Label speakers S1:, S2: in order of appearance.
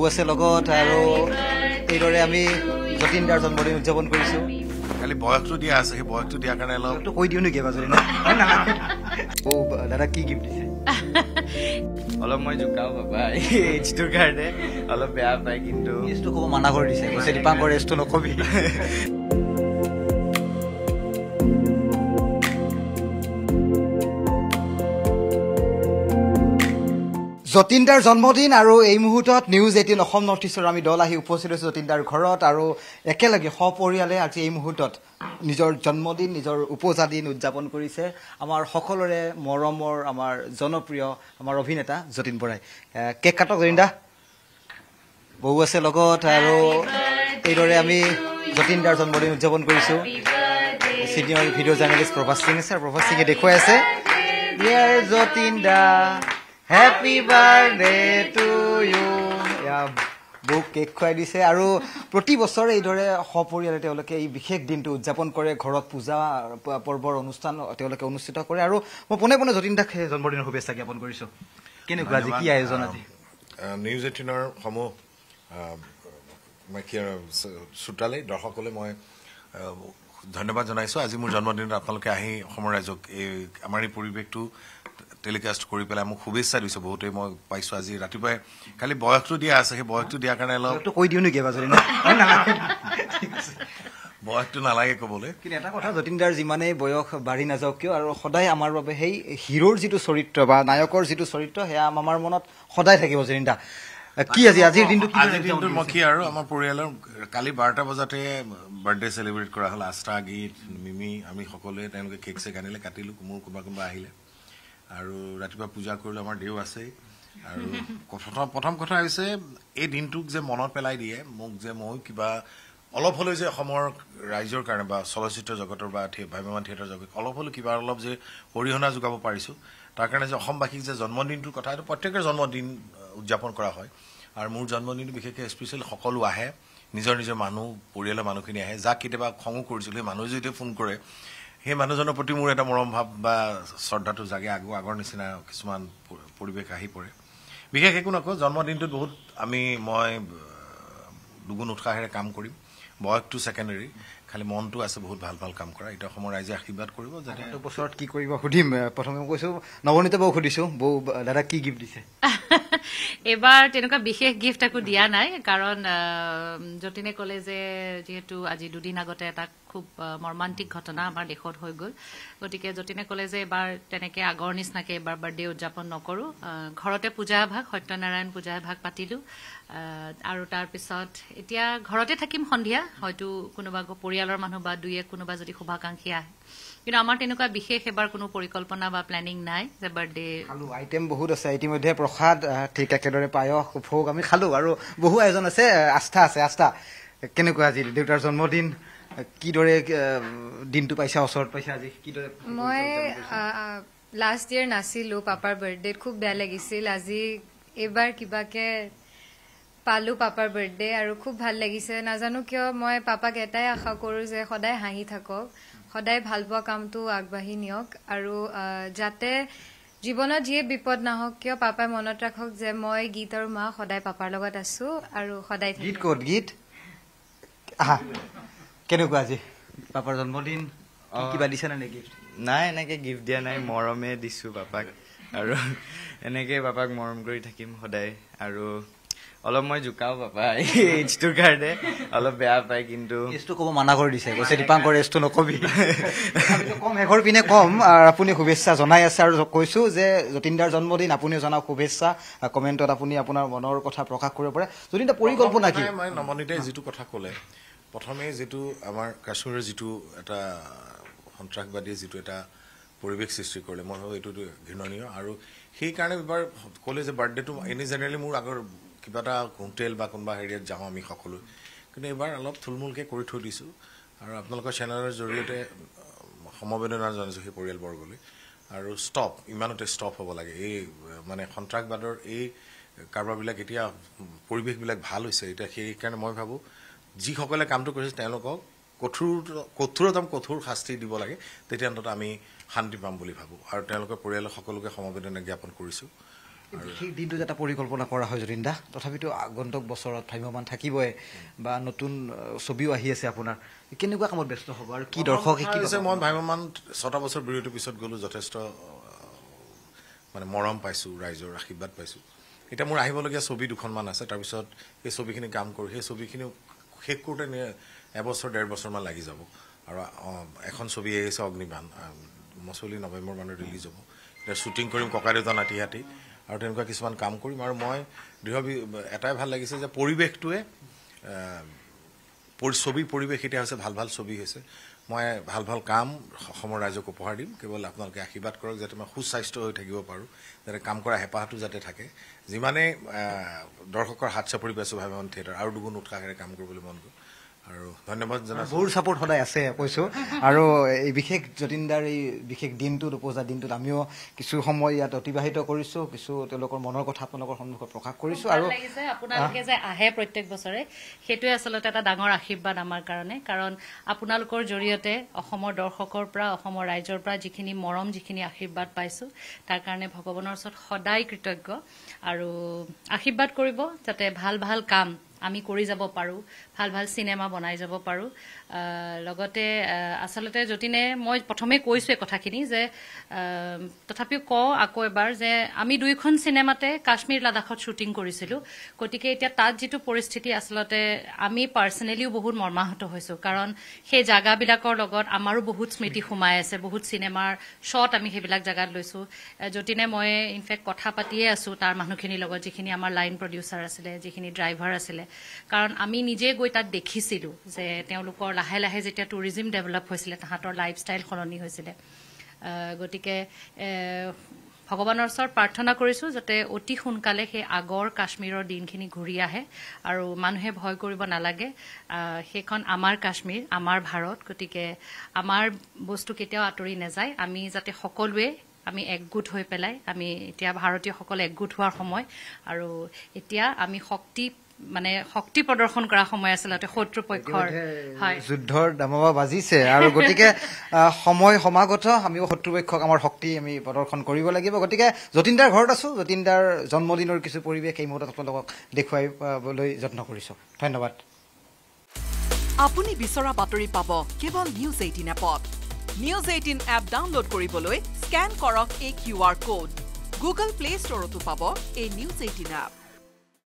S1: বহু আছে লগত আৰু এইদৰে আমি যতীন দাৰ জন্মদিন উদযাপন কৰিছোঁ।
S2: খালি বয়সটো দিয়া আছে, সেই বয়সটো দিয়াৰ কাৰণে অলপ
S1: কৈ দিওঁ নেকি এবাৰ যদি অ দাদা কি গিফ্ট দিছে?
S3: অলপ মই জোকাও পাপা এইজটোৰ কাৰণে অলপ বেয়া পায়, কিন্তু
S1: এজটো ক'ব মানা কৰি দিছে, কৈছে দীপাংকৰ এজটো নকবি। যতীন দাৰ জন্মদিন আৰু এই মুহূৰ্তত নিউজ 18 অসম নৰ্থ ইষ্টৰ আমি দল আহি উপস্থিত হৈছোঁ যতীন দাৰ ঘৰত আৰু একেলগে সপৰিয়ালে আজি এই মুহূৰ্তত নিজৰ জন্মদিন নিজৰ উপজা দিন উদযাপন কৰিছে আমাৰ সকলোৰে মৰমৰ আমাৰ জনপ্ৰিয় আমাৰ অভিনেতা যতীন বৰাই। কেক কাটক যতীন দা, বহু আছে লগত আৰু এইদৰে আমি যতীন দাৰ জন্মদিন উদযাপন কৰিছোঁ। Senior video' journalist Prabhas Singh আছে আৰু প্ৰভাস সিঙে দেখুৱাই আছে dear Jatin da happy birthday to you. বুক কেক খুৱাই দিছে আৰু প্ৰতি বছৰে এইদৰে সপৰিয়ালে তেওঁলোকে এই বিশেষ দিনটো উদযাপন কৰে, ঘৰত পূজা পৰ্বৰ অনুষ্ঠান তেওঁলোকে অনুষ্ঠিত কৰে আৰু মই পোনে পোনে যতীন দাক জন্মদিনৰ শুভেচ্ছা জ্ঞাপন কৰিছোঁ। কেনেকুৱা আজি কি আয়োজন? আজি
S2: নিউজ 18ৰ সমূহ শ্ৰোতালে দৰ্শকলৈ মই ধন্যবাদ জনাইছোঁ। আজি মোৰ জন্মদিনত আপোনালোকে আহি অসমৰ ৰাইজক এই আমাৰ এই পৰিৱেশটো টেলিকাষ্ট কৰি পেলাই মোক শুভেচ্ছা দিছে বহুতেই মই পাইছোঁ আজি ৰাতিপুৱাই। খালি বয়সটো দিয়া আছে, সেই বয়সটো দিয়াৰ কাৰণে অলপ
S1: কৈ দিওঁ নেকি এবাৰ যদি
S2: বয়সটো নালাগে ক'বলৈ।
S1: কিন্তু এটা কথা, যতীন দাৰ যিমানেই বয়স বাঢ়ি নাযাওক কিয় আৰু সদায় আমাৰ বাবে সেই হিৰোৰ যিটো চৰিত্ৰ বা নায়কৰ যিটো চৰিত্ৰ সেয়া আমাৰ মনত সদায় থাকিব। যতীন দা কি আজিৰ দিনটো
S2: মই কি আৰু আমাৰ পৰিয়ালৰ কালি 12টা বজাতে বাৰ্থডে চেলিব্ৰেট কৰা হ'ল। আস্থা, গীত, মিমি, আমি সকলোৱে তেওঁলোকে কেক চেক আনিলে, কাটিলোঁ, মোৰ কোনোবা আহিলে আৰু ৰাতিপুৱা পূজা কৰিলোঁ। আমাৰ দেউ আছেই আৰু প্ৰথম কথা হৈছে এই দিনটোক যে মনত পেলাই দিয়ে মোক যে মই কিবা অলপ হ'লেও যে অসমৰ ৰাইজৰ কাৰণে বা চলচ্চিত্ৰ জগতৰ বা ভ্ৰাম্যমান থিয়েটাৰ জগত অলপ হ'লেও কিবা অলপ যে অৰিহণা যোগাব পাৰিছোঁ, তাৰ কাৰণে যে অসমবাসীক যে জন্মদিনটোৰ কথা, এইটো প্ৰত্যেকৰ জন্মদিন উদযাপন কৰা হয় আৰু মোৰ জন্মদিনটো বিশেষকৈ স্পেচিয়েল। সকলো আহে, নিজৰ নিজৰ মানুহ, পৰিয়ালৰ মানুহখিনি আহে। যাক কেতিয়াবা খঙো কৰিছিলোঁ, সেই মানুহে যদি ফোন কৰে সেই মানুহজনৰ প্ৰতি মোৰ এটা মৰম ভাৱ বা শ্ৰদ্ধাটো জাগে, আগৰ নিচিনা কিছুমান পৰিৱেশ আহি পৰে। বিশেষ একো নকওঁ, জন্মদিনটোত বহুত মই দুগুণ উৎসাহেৰে কাম কৰিম। বয়সটো ছেকেণ্ডেৰী, খালি মনটো আছে বহুত ভাল ভাল কাম কৰা। এতিয়া অসমৰ ৰাইজে আশীৰ্বাদ কৰিব যাতে
S1: বছৰত কি কৰিব সুধিম। প্ৰথমে মই কৈছোঁ নৱনীতা বৌক সুধিছোঁ, বৌ দাদা কি গিফ্ট দিছে?
S4: এইবাৰ তেনেকুৱা বিশেষ গিফ্ট একো দিয়া নাই, কাৰণ যতীনে ক'লে যে যিহেতু আজি দুদিন আগতে এটা খুব মৰ্মান্তিক ঘটনা আমাৰ দেশত হৈ গ'ল, গতিকে যতীনে ক'লে যে এইবাৰ তেনেকৈ আগৰ নিচিনাকৈ এইবাৰ বাৰ্থডে উদযাপন নকৰোঁ, ঘৰতে পূজা এভাগ সত্যনাৰায়ণ পূজা এভাগ পাতিলোঁ আৰু তাৰপিছত এতিয়া ঘৰতে থাকিম সন্ধিয়া, হয়তো কোনোবা পৰিয়ালৰ মানুহ বা কোনোবা যদি শুভাকাংক্ষী আহে, কিন্তু আমাৰ তেনেকুৱা বিশেষ এবাৰ কোনো পৰিকল্পনা বা প্লেনিং নাই যে বাৰ্থডে।
S1: খালোঁ, আইটেম বহুত আছে ইতিমধ্যে, প্ৰসাদ ঠিক একেদৰে পায়স ভোগ আমি খালোঁ আৰু বহু আয়োজন আছে। আস্থা আছে, আস্থা কেনেকুৱা আজি দেউতাৰ জন্মদিন, কিদৰে দিনটো পাইছা, ওচৰত পাইছা আজি কিদৰে?
S5: মই লাষ্ট ইয়েৰ নাছিলোঁ পাপাৰ বাৰ্থডেত, খুব বেয়া লাগিছিল। আজি এইবাৰ কিবাকে পালোঁ পাপাৰ বাৰ্থডে আৰু খুব ভাল লাগিছে। নাজানো কিয় মই পাপাক এটাই আশা কৰোঁ যে সদায় হাঁহি থাকক, সদায় ভাল পোৱা কামটো আগবাঢ়ি নিয়ক আৰু যাতে জীৱনত যিয়ে বিপদ নাহক কিয় পাপাই মনত ৰাখক যে মই গীত আৰু মা সদায় পাপাৰ লগত আছোঁ আৰু সদায়
S1: গীত ক'ত গীত আহা। কেনেকুৱা আজি পাপাৰ জন্মদিন, কিবা দিছে নে গিফ্ট?
S3: নাই, এনেকৈ গিফ্ট দিয়া নাই, মৰমে দিছোঁ পাপাক আৰু এনেকৈ পাপাক মৰম কৰি থাকিম সদায়। আৰু অলপ মই জোকাও পাপা এইজটোৰ কাৰণে অলপ বেয়া পায়, কিন্তু
S1: এজটো ক'ব মানা কৰি দিছে, কৈছে দীপাংকৰ এজটো নকবি। কম এঘৰ পিনে কম, আপুনি শুভেচ্ছা জনাই আছে আৰু কৈছোঁ যে যতীন দাৰ জন্মদিন আপুনিও জনাওক শুভেচ্ছা, কমেণ্টত আপুনি আপোনাৰ মনৰ কথা প্ৰকাশ কৰিব পাৰে। যতীন দা পৰিকল্পনা কি?
S2: মই নৱনীতাই যিটো কথা ক'লে, প্ৰথমে যিটো আমাৰ কাশ্মীৰৰ যিটো এটা সন্ত্ৰাসবাদীয়ে যিটো এটা পৰিৱেশ সৃষ্টি কৰিলে, মই ভাবোঁ এইটো ঘৃণনীয় আৰু সেইকাৰণে এবাৰ ক'লে যে বাৰ্থডেটো এনেই জেনেৰেলি মোৰ আগৰ কিবা এটা হোটেল বা কোনোবা হেৰিয়াত যাওঁ আমি সকলো, কিন্তু এইবাৰ অলপ থুলমূলকৈ কৰি থৈ দিছোঁ আৰু আপোনালোকৰ চেনেলৰ জৰিয়তে সমবেদনা জনাইছোঁ সেই পৰিয়ালবৰ্গলৈ। আৰু ইমানতে ষ্টপ হ'ব লাগে। এই মানে সন্ত্ৰাসবাদৰ এই কাৰবাৰবিলাক এতিয়া পৰিৱেশবিলাক ভাল হৈছে এতিয়া, সেইকাৰণে মই ভাবোঁ যিসকলে কামটো কৰিছে তেওঁলোকক কঠোৰতম কঠোৰ শাস্তি দিব লাগে, তেতিয়া অন্ততঃ আমি শান্তি পাম বুলি ভাবোঁ আৰু তেওঁলোকৰ পৰিয়ালৰ সকলোকে সমবেদনা জ্ঞাপন কৰিছোঁ।
S1: সেই দিনটো এটা পৰিকল্পনা কৰা হয় যতীন দা তথাপিতো আগন্তুক বছৰত ভ্ৰাম্যমান থাকিবই বা নতুন ছবিও আহি আছে আপোনাৰ কেনেকুৱা কামত ব্যস্ত হ'ব আৰু কি দৰ্শকে কি
S2: মই ভ্ৰাম্যমান 6টা বছৰ বিৰতিৰ পিছত গ'লো যথেষ্ট মানে মৰম পাইছোঁ ৰাইজৰ আশীৰ্বাদ পাইছোঁ এতিয়া মোৰ আহিবলগীয়া ছবি 2খনমান আছে তাৰপিছত এই ছবিখিনি কাম কৰোঁ সেই ছবিখিনি শেষ কৰোঁতে এবছৰ 1.5 বছৰমান লাগি যাব আৰু এখন ছবি আহিছে অগ্নিবাণ 29 নৱেম্বৰ মানত ৰিলিজ হ'ব এতিয়া শ্বুটিং কৰিম ককা দেউতা নাতি হাতী আৰু তেনেকুৱা কিছুমান কাম কৰিম আৰু মই এটাই ভাল লাগিছে যে পৰিৱেশটোৱে ছবিৰ পৰিৱেশ এতিয়া হৈছে ভাল ছবি হৈছে মই ভাল কাম অসমৰ ৰাইজক উপহাৰ দিম কেৱল আপোনালোকে আশীৰ্বাদ কৰক যাতে মই সুস্বাস্থ্য হৈ থাকিব পাৰোঁ যাতে কাম কৰা হেঁপাহটো যাতে থাকে যিমানে দৰ্শকৰ হাত চাপৰি পাইছোঁ ভ্ৰাম্যমান থিয়েটাৰ আৰু দুগুণ উৎসাহেৰে কাম কৰিবলৈ মন গ'ল আৰু ধন্যবাদ জনাইছোঁ
S1: বহুত ছাপোৰ্ট সদায় আছে কৈছোঁ আৰু এই বিশেষ যতীন দাৰ এই বিশেষ দিনটোত উপজা দিনটোত আমিও কিছু সময় ইয়াত অতিবাহিত কৰিছোঁ কিছু তেওঁলোকৰ মনৰ কথা আপোনালোকৰ সন্মুখত প্ৰকাশ কৰিছোঁ আৰু
S4: আপোনালোকে যে আহে প্ৰত্যেক বছৰে সেইটোৱে আচলতে এটা ডাঙৰ আশীৰ্বাদ আমাৰ কাৰণে কাৰণ আপোনালোকৰ জৰিয়তে অসমৰ দৰ্শকৰ পৰা অসমৰ ৰাইজৰ পৰা যিখিনি মৰম যিখিনি আশীৰ্বাদ পাইছোঁ তাৰ কাৰণে ভগৱানৰ ওচৰত সদায় কৃতজ্ঞ আৰু আশীৰ্বাদ কৰিব যাতে ভাল কাম আমি কৰি যাব পাৰোঁ ভাল চিনেমা বনাই যাব পাৰোঁ লগতে আচলতে যতীনে মই প্ৰথমে কৈছোঁ এই কথাখিনি যে তথাপিও কওঁ আকৌ এবাৰ যে আমি 2খন চিনেমাতে কাশ্মীৰ লাডাখত শ্বুটিং কৰিছিলোঁ গতিকে এতিয়া তাত যিটো পৰিস্থিতি আচলতে আমি পাৰ্চনেলিও বহুত মৰ্মাহত হৈছোঁ কাৰণ সেই জাগাবিলাকৰ লগত আমাৰো বহুত স্মৃতি সোমাই আছে বহুত চিনেমাৰ শ্বট আমি সেইবিলাক জাগাত লৈছোঁ যতীনে মই ইনফেক্ট কথা পাতিয়ে আছোঁ তাৰ মানুহখিনিৰ লগত যিখিনি আমাৰ লাইন প্ৰডিউচাৰ আছিলে যিখিনি ড্ৰাইভাৰ আছিলে কাৰণ আমি নিজে গৈ তাত দেখিছিলোঁ যে তেওঁলোকৰ লাহে যেতিয়া টুৰিজিম ডেভেলপ হৈছিলে তাহাঁতৰ লাইফষ্টাইল সলনি হৈছিলে গতিকে ভগৱানৰ ওচৰত প্ৰাৰ্থনা কৰিছোঁ যাতে অতি সোনকালে সেই আগৰ কাশ্মীৰৰ দিনখিনি ঘূৰি আহে আৰু মানুহে ভয় কৰিব নালাগে সেইখন আমাৰ কাশ্মীৰ আমাৰ ভাৰত গতিকে আমাৰ বস্তু কেতিয়াও আঁতৰি নাযায় আমি যাতে সকলোৱে আমি একগোট হৈ পেলাই আমি এতিয়া ভাৰতীয়সকল একগোট হোৱাৰ সময় আৰু এতিয়া আমি শক্তি প্ৰদৰ্শন কৰা সময় আচলতে শত্ৰুপক্ষৰ
S1: যুদ্ধৰ দামাবা বাজিছে আৰু গতিকে সময় সমাগত আমিও শত্ৰুপক্ষক আমাৰ শক্তি আমি প্ৰদৰ্শন কৰিব লাগিব গতিকে যতীন দাৰ ঘৰত আছোঁ যতীন দাৰ জন্মদিনৰ কিছু পৰিৱেশ এই মুহূৰ্তত আপোনালোকক দেখুৱাবলৈ যত্ন কৰিছোঁ ধন্যবাদ
S6: আপুনি বিচৰা বাতৰি পাব কেৱল নিউজ 18 এপত নিউজ 18 এপ ডাউনলোড কৰিবলৈ স্কেন কৰক এই QR কোড গুগল প্লে ষ্টৰতো পাব এই নিউজ 18 এপ